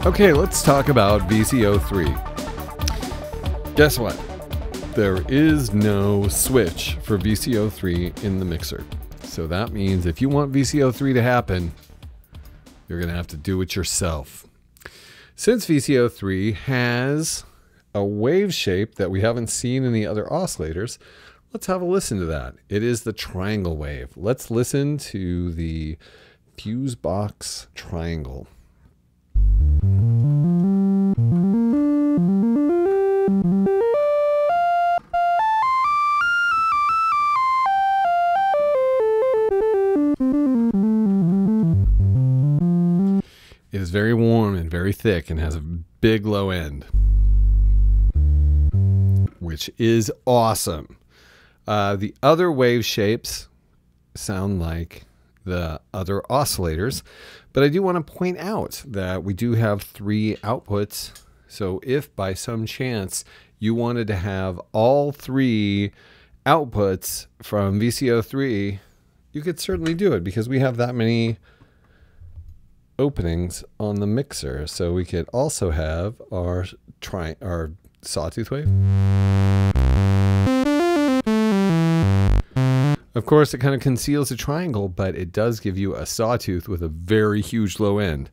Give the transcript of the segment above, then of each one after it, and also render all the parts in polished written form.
Okay, let's talk about VCO3. Guess what? There is no switch for VCO3 in the mixer. So that means if you want VCO3 to happen, you're going to have to do it yourself. Since VCO3 has a wave shape that we haven't seen in the other oscillators, let's have a listen to that. It is the triangle wave. Let's listen to the Fusebox triangle. It is very warm and very thick and has a big low end, which is awesome. The other wave shapes sound like the other oscillators, but I do want to point out that we do have 3 outputs. So if by some chance you wanted to have all 3 outputs from VCO3, you could certainly do it because we have that many openings on the mixer. So we could also have our sawtooth wave. Of course, it kind of conceals a triangle, but it does give you a sawtooth with a very huge low end.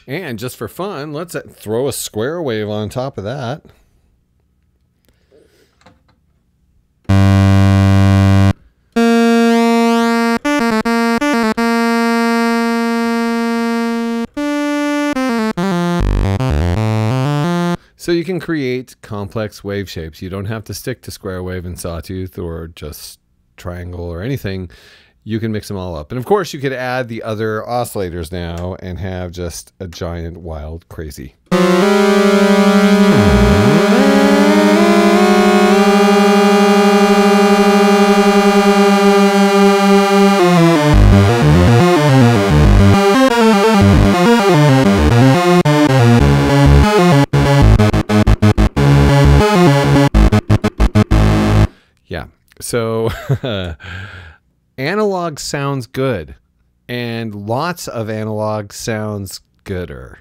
And just for fun, let's throw a square wave on top of that. So you can create complex wave shapes. You don't have to stick to square wave and sawtooth or just triangle or anything. You can mix them all up. And of course you could add the other oscillators now and have just a giant wild crazy. Yeah, so analog sounds good, and lots of analog sounds gooder.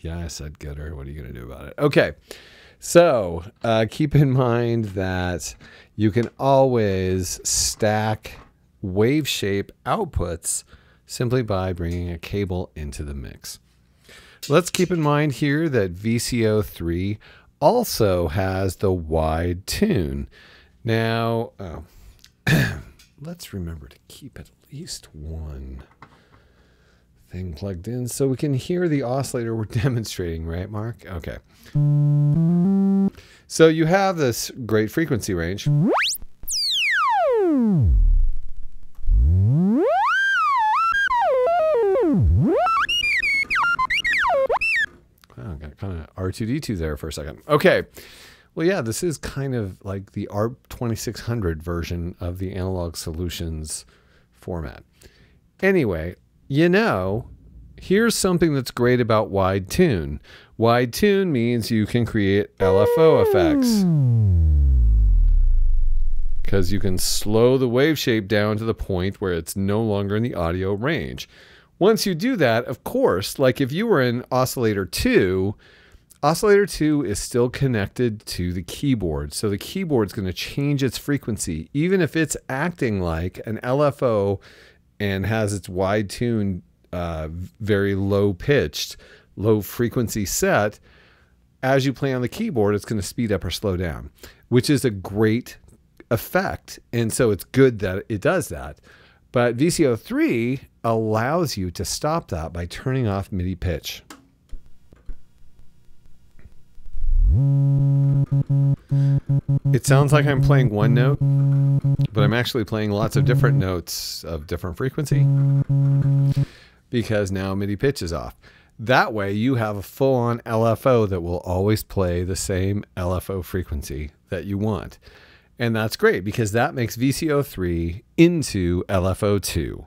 Yeah, I said gooder. What are you going to do about it? Okay, so keep in mind that you can always stack wave shape outputs simply by bringing a cable into the mix. Let's keep in mind here that VCO3 also has the wide tune. Now, let's remember to keep at least one thing plugged in so we can hear the oscillator we're demonstrating, right, Mark? Okay. So you have this great frequency range. Oh, got kind of R2D2 there for a second. Okay. Well, yeah, this is kind of like the ARP2600 version of the Analogue Solutions format. Anyway, you know, here's something that's great about wide tune. Wide tune means you can create LFO effects because you can slow the wave shape down to the point where it's no longer in the audio range. Once you do that, of course, like if you were in Oscillator 2, Oscillator 2 is still connected to the keyboard. So the keyboard's going to change its frequency. Even if it's acting like an LFO and has its wide tune very low pitched, low frequency set, as you play on the keyboard, it's going to speed up or slow down, which is a great effect. And so it's good that it does that. But VCO3 allows you to stop that by turning off MIDI pitch. It sounds like I'm playing one note, but I'm actually playing lots of different notes of different frequency because now MIDI pitch is off. That way you have a full-on LFO that will always play the same LFO frequency that you want. And that's great because that makes VCO3 into LFO2.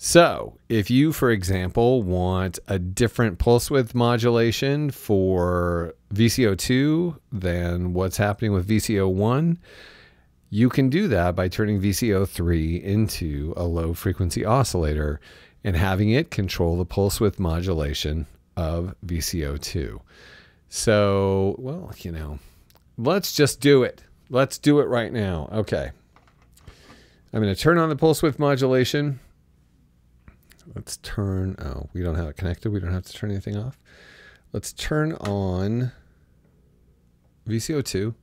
So if you, for example, want a different pulse width modulation for VCO2 than what's happening with VCO1, You can do that by turning VCO3 into a low frequency oscillator and having it control the pulse width modulation of VCO2. So, well, you know, let's just do it. Let's do it right now. Okay. I'm going to turn on the pulse width modulation. Let's turn, oh, we don't have it connected. We don't have to turn anything off. Let's turn on VCO2.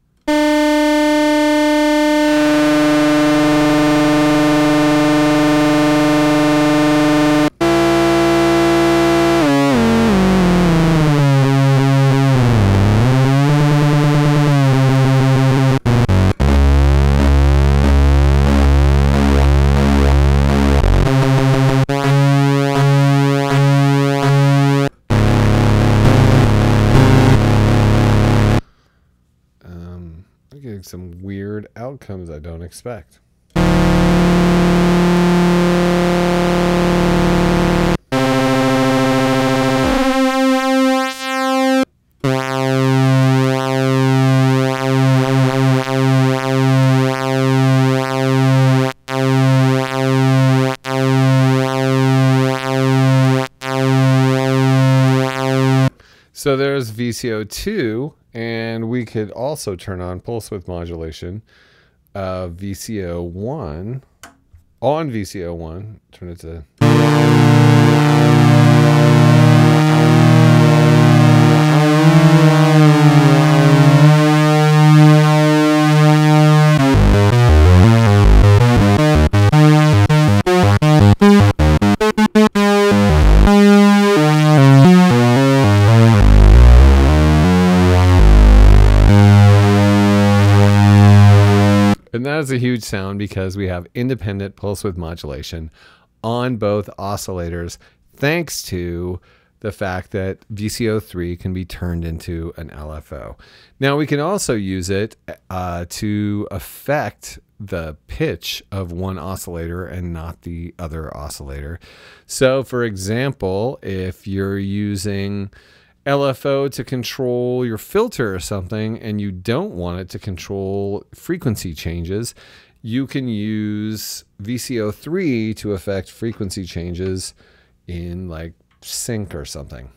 Getting some weird outcomes I don't expect. So there's VCO2, and we could also turn on pulse width modulation of VCO1 on VCO1. Turn it to and that is a huge sound because we have independent pulse width modulation on both oscillators, thanks to the fact that VCO3 can be turned into an LFO. Now we can also use it to affect the pitch of one oscillator and not the other oscillator. So for example, if you're using LFO to control your filter or something and you don't want it to control frequency changes, you can use VCO3 to affect frequency changes in like sync or something.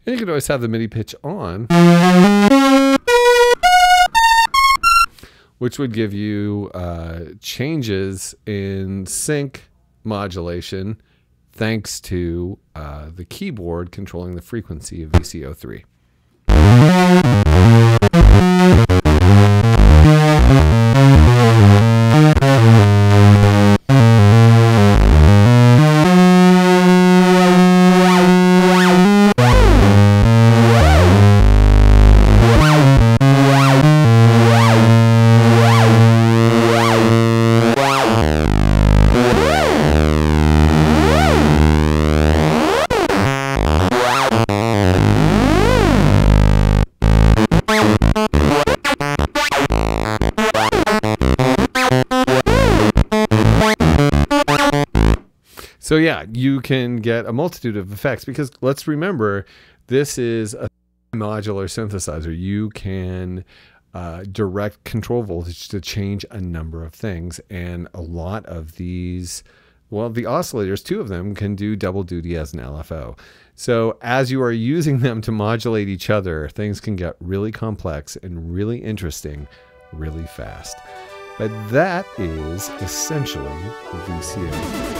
You could always have the MIDI pitch on, which would give you changes in sync modulation thanks to the keyboard controlling the frequency of VCO3. So yeah, you can get a multitude of effects because let's remember, this is a modular synthesizer. You can direct control voltage to change a number of things. And a lot of these, well, the oscillators, two of them can do double duty as an LFO. So as you are using them to modulate each other, things can get really complex and really interesting really fast. But that is essentially VCO.